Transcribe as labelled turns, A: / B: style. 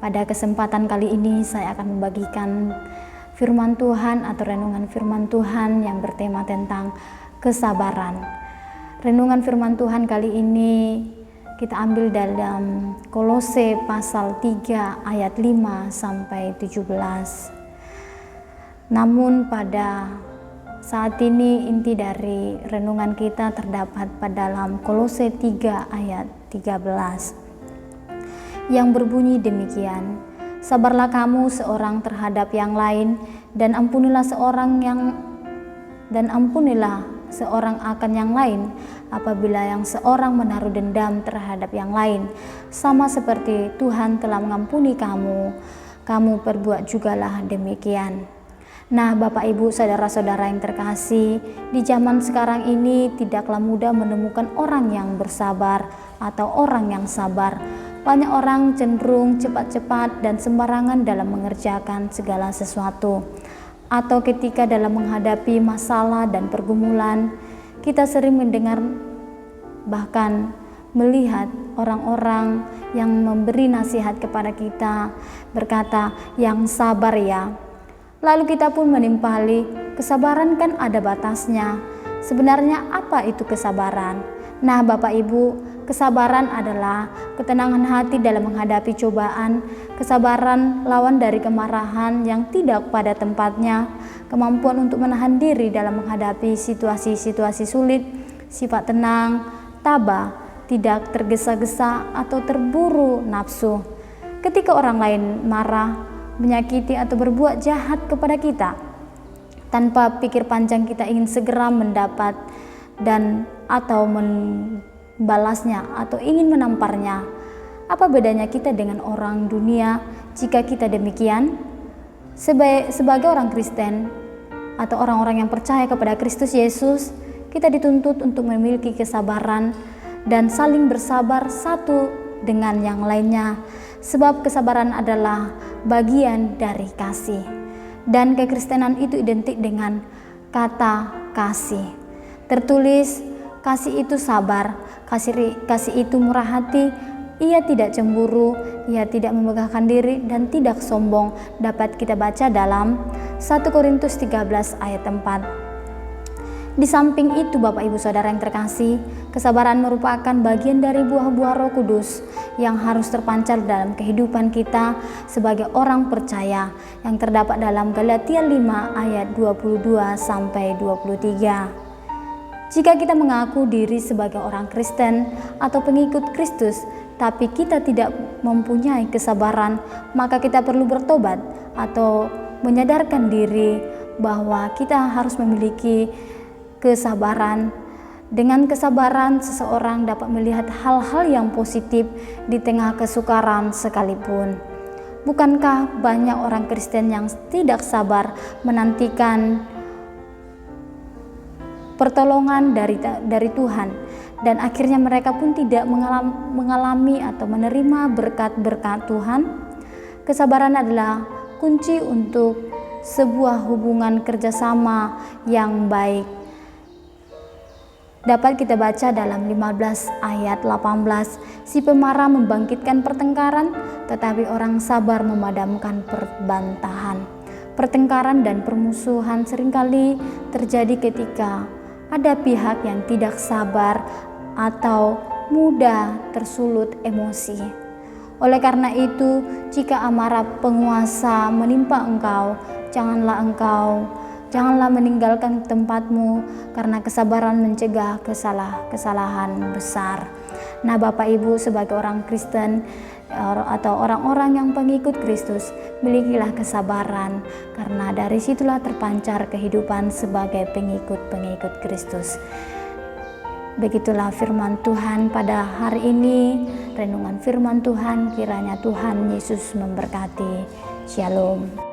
A: Pada kesempatan kali ini saya akan membagikan firman Tuhan atau renungan firman Tuhan yang bertema tentang kesabaran. Renungan firman Tuhan kali ini kita ambil dalam Kolose pasal 3 ayat 5 sampai 17. Namun pada saat ini inti dari renungan kita terdapat pada dalam Kolose 3 ayat 13 yang berbunyi demikian: sabarlah kamu seorang terhadap yang lain dan ampunilah seorang akan yang lain apabila yang seorang menaruh dendam terhadap yang lain, sama seperti Tuhan telah mengampuni kamu, kamu perbuat jugalah demikian. Nah, Bapak Ibu, saudara-saudara yang terkasih, di zaman sekarang ini tidaklah mudah menemukan orang yang bersabar atau orang yang sabar. Banyak orang cenderung cepat-cepat dan sembarangan dalam mengerjakan segala sesuatu. Atau ketika dalam menghadapi masalah dan pergumulan, kita sering mendengar bahkan melihat orang-orang yang memberi nasihat kepada kita berkata, "Yang sabar ya." Lalu kita pun menimpali, kesabaran kan ada batasnya. Sebenarnya apa itu kesabaran? Nah, Bapak Ibu, kesabaran adalah ketenangan hati dalam menghadapi cobaan, kesabaran lawan dari kemarahan yang tidak pada tempatnya, kemampuan untuk menahan diri dalam menghadapi situasi-situasi sulit, sifat tenang, tabah, tidak tergesa-gesa atau terburu nafsu. Ketika orang lain marah, menyakiti atau berbuat jahat kepada kita, tanpa pikir panjang kita ingin segera mendapat dan atau membalasnya atau ingin menamparnya. Apa bedanya kita dengan orang dunia jika kita demikian? Sebagai orang Kristen atau orang-orang yang percaya kepada Kristus Yesus, kita dituntut untuk memiliki kesabaran dan saling bersabar satu dengan yang lainnya, sebab kesabaran adalah bagian dari kasih, dan kekristenan itu identik dengan kata kasih. Tertulis, kasih itu sabar, kasih itu murah hati, ia tidak cemburu, ia tidak memegahkan diri dan tidak sombong. Dapat kita baca dalam 1 Korintus 13 ayat 4. Di samping itu, Bapak Ibu Saudara yang terkasih, kesabaran merupakan bagian dari buah-buah Roh Kudus yang harus terpancar dalam kehidupan kita sebagai orang percaya, yang terdapat dalam Galatia 5 ayat 22 sampai 23. Jika kita mengaku diri sebagai orang Kristen atau pengikut Kristus, tapi kita tidak mempunyai kesabaran, maka kita perlu bertobat atau menyadarkan diri bahwa kita harus memiliki kesabaran. Dengan kesabaran, seseorang dapat melihat hal-hal yang positif di tengah kesukaran sekalipun. Bukankah banyak orang Kristen yang tidak sabar menantikan pertolongan dari Tuhan, dan akhirnya mereka pun tidak mengalami atau menerima berkat-berkat Tuhan? Kesabaran adalah kunci untuk sebuah hubungan kerjasama yang baik. Dapat kita baca dalam 15 ayat 18, si pemarah membangkitkan pertengkaran, tetapi orang sabar memadamkan perbantahan. Pertengkaran dan permusuhan seringkali terjadi ketika ada pihak yang tidak sabar atau mudah tersulut emosi. Oleh karena itu, jika amarah penguasa menimpa engkau, janganlah meninggalkan tempatmu, karena kesabaran mencegah kesalahan besar. Nah, Bapak Ibu, sebagai orang Kristen atau orang-orang yang pengikut Kristus, milikilah kesabaran, karena dari situlah terpancar kehidupan sebagai pengikut Kristus. Begitulah firman Tuhan pada hari ini, renungan firman Tuhan. Kiranya Tuhan Yesus memberkati. Shalom.